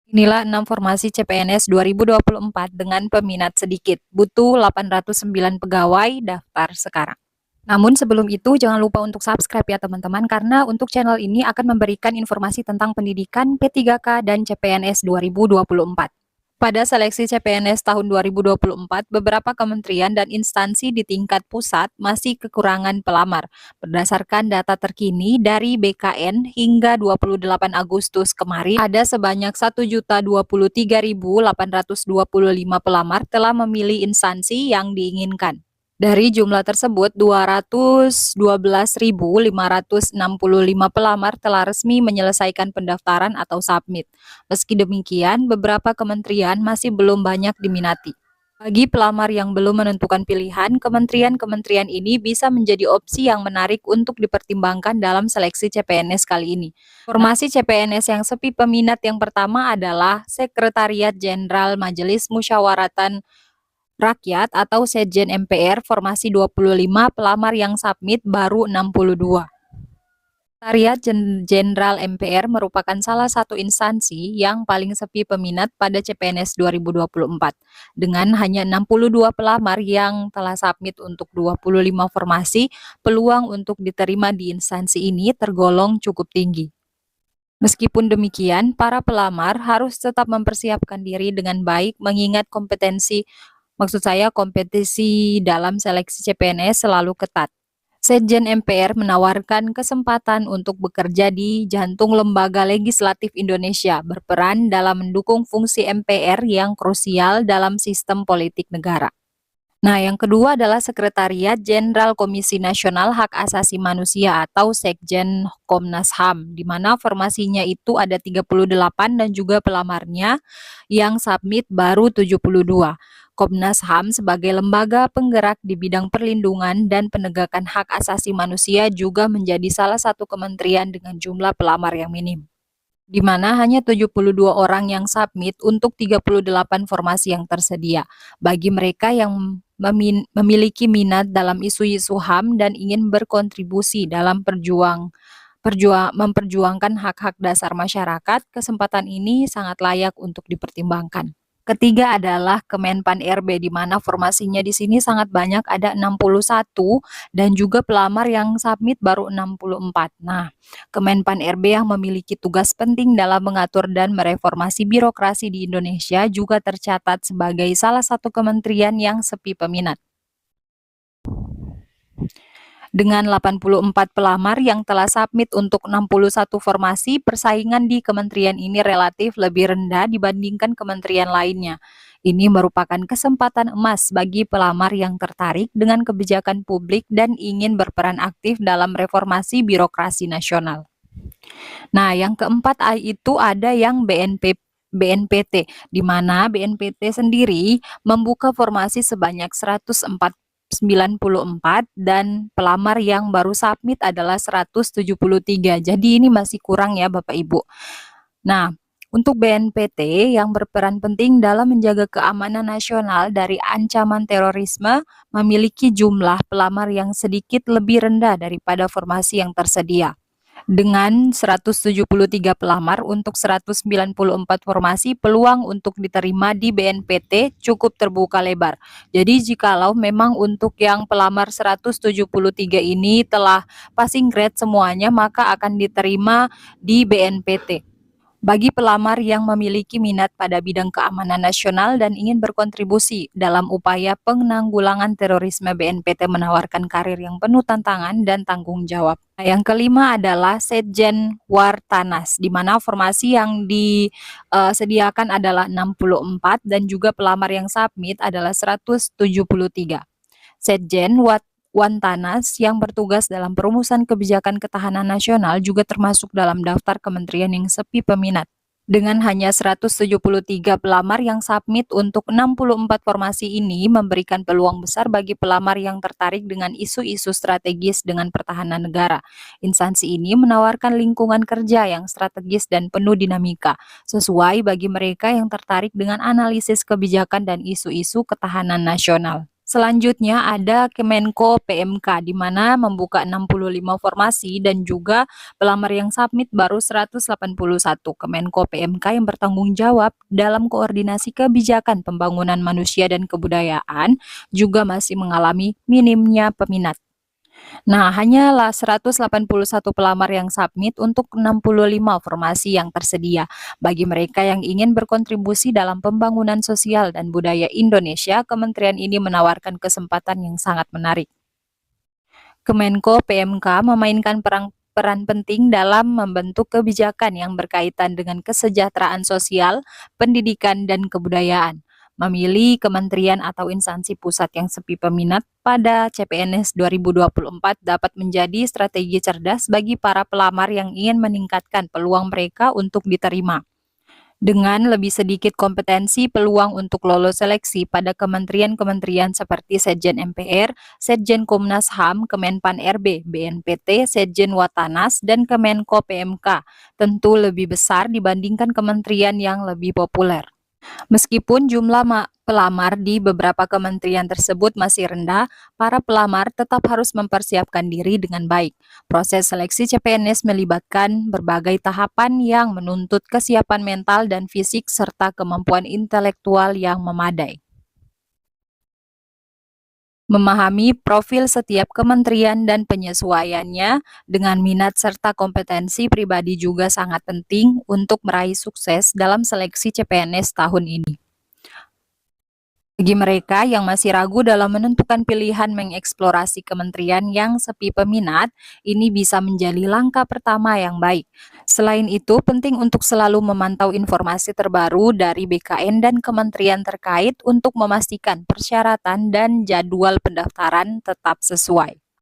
Inilah 6 formasi CPNS 2024 dengan peminat sedikit. Butuh 809 pegawai, daftar sekarang. Namun sebelum itu jangan lupa untuk subscribe ya teman-teman, karena untuk channel ini akan memberikan informasi tentang pendidikan P3K dan CPNS 2024. Pada seleksi CPNS tahun 2024, beberapa kementerian dan instansi di tingkat pusat masih kekurangan pelamar. Berdasarkan data terkini dari BKN hingga 28 Agustus kemarin, ada sebanyak 1.023.825 pelamar telah memilih instansi yang diinginkan. Dari jumlah tersebut, 212.565 pelamar telah resmi menyelesaikan pendaftaran atau submit. Meski demikian, beberapa kementerian masih belum banyak diminati. Bagi pelamar yang belum menentukan pilihan, kementerian-kementerian ini bisa menjadi opsi yang menarik untuk dipertimbangkan dalam seleksi CPNS kali ini. Formasi CPNS yang sepi peminat yang pertama adalah Sekretariat Jenderal Majelis Musyawaratan Rakyat atau Sekjen MPR, formasi 25, pelamar yang submit baru 62. Sekretariat Jenderal MPR merupakan salah satu instansi yang paling sepi peminat pada CPNS 2024. Dengan hanya 62 pelamar yang telah submit untuk 25 formasi, peluang untuk diterima di instansi ini tergolong cukup tinggi. Meskipun demikian, para pelamar harus tetap mempersiapkan diri dengan baik mengingat kompetisi dalam seleksi CPNS selalu ketat. Sekjen MPR menawarkan kesempatan untuk bekerja di jantung lembaga legislatif Indonesia, berperan dalam mendukung fungsi MPR yang krusial dalam sistem politik negara. Nah, yang kedua adalah Sekretariat Jenderal Komisi Nasional Hak Asasi Manusia atau Sekjen Komnas HAM, di mana formasinya itu ada 38 dan juga pelamarnya yang submit baru 72. Komnas HAM sebagai lembaga penggerak di bidang perlindungan dan penegakan hak asasi manusia juga menjadi salah satu kementerian dengan jumlah pelamar yang minim, di mana hanya 72 orang yang submit untuk 38 formasi yang tersedia. Bagi mereka yang memiliki minat dalam isu-isu HAM dan ingin berkontribusi dalam memperjuangkan hak-hak dasar masyarakat, kesempatan ini sangat layak untuk dipertimbangkan. Ketiga adalah Kemenpan RB, di mana formasinya di sini sangat banyak, ada 61 dan juga pelamar yang submit baru 64. Nah, Kemenpan RB yang memiliki tugas penting dalam mengatur dan mereformasi birokrasi di Indonesia juga tercatat sebagai salah satu kementerian yang sepi peminat. Dengan 84 pelamar yang telah submit untuk 61 formasi, persaingan di kementerian ini relatif lebih rendah dibandingkan kementerian lainnya. Ini merupakan kesempatan emas bagi pelamar yang tertarik dengan kebijakan publik dan ingin berperan aktif dalam reformasi birokrasi nasional. Nah, yang keempat itu ada yang BNPT, di mana BNPT sendiri membuka formasi sebanyak 194 dan pelamar yang baru submit adalah 173. Jadi ini masih kurang ya Bapak Ibu. Nah, untuk BNPT yang berperan penting dalam menjaga keamanan nasional dari ancaman terorisme, memiliki jumlah pelamar yang sedikit lebih rendah daripada formasi yang tersedia. Dengan 173 pelamar untuk 194 formasi, peluang untuk diterima di BNPT cukup terbuka lebar. Jadi jikalau memang untuk yang pelamar 173 ini telah passing grade semuanya, maka akan diterima di BNPT. Bagi pelamar yang memiliki minat pada bidang keamanan nasional dan ingin berkontribusi dalam upaya penanggulangan terorisme, BNPT menawarkan karir yang penuh tantangan dan tanggung jawab. Nah, yang kelima adalah Sekjen Wartanas, di mana formasi yang disediakan adalah 64 dan juga pelamar yang submit adalah 173. Sekjen Wantanas yang bertugas dalam perumusan kebijakan ketahanan nasional juga termasuk dalam daftar kementerian yang sepi peminat. Dengan hanya 173 pelamar yang submit untuk 64 formasi ini memberikan peluang besar bagi pelamar yang tertarik dengan isu-isu strategis dengan pertahanan negara. Instansi ini menawarkan lingkungan kerja yang strategis dan penuh dinamika, sesuai bagi mereka yang tertarik dengan analisis kebijakan dan isu-isu ketahanan nasional. Selanjutnya ada Kemenko PMK, di mana membuka 65 formasi dan juga pelamar yang submit baru 181. Kemenko PMK yang bertanggung jawab dalam koordinasi kebijakan pembangunan manusia dan kebudayaan juga masih mengalami minimnya peminat. Nah, hanyalah 181 pelamar yang submit untuk 65 formasi yang tersedia. Bagi mereka yang ingin berkontribusi dalam pembangunan sosial dan budaya Indonesia, kementerian ini menawarkan kesempatan yang sangat menarik. Kemenko PMK memainkan peran penting dalam membentuk kebijakan yang berkaitan dengan kesejahteraan sosial, pendidikan, dan kebudayaan. Memilih kementerian atau instansi pusat yang sepi peminat pada CPNS 2024 dapat menjadi strategi cerdas bagi para pelamar yang ingin meningkatkan peluang mereka untuk diterima. Dengan lebih sedikit kompetensi, peluang untuk lolos seleksi pada kementerian-kementerian seperti Setjen MPR, Setjen Komnas HAM, Kemenpan RB, BNPT, Setjen Watanas, dan Kemenko PMK tentu lebih besar dibandingkan kementerian yang lebih populer. Meskipun jumlah pelamar di beberapa kementerian tersebut masih rendah, para pelamar tetap harus mempersiapkan diri dengan baik. Proses seleksi CPNS melibatkan berbagai tahapan yang menuntut kesiapan mental dan fisik serta kemampuan intelektual yang memadai. Memahami profil setiap kementerian dan penyesuaiannya dengan minat serta kompetensi pribadi juga sangat penting untuk meraih sukses dalam seleksi CPNS tahun ini. Bagi mereka yang masih ragu dalam menentukan pilihan mengeksplorasi kementerian yang sepi peminat, ini bisa menjadi langkah pertama yang baik. Selain itu, penting untuk selalu memantau informasi terbaru dari BKN dan kementerian terkait untuk memastikan persyaratan dan jadwal pendaftaran tetap sesuai.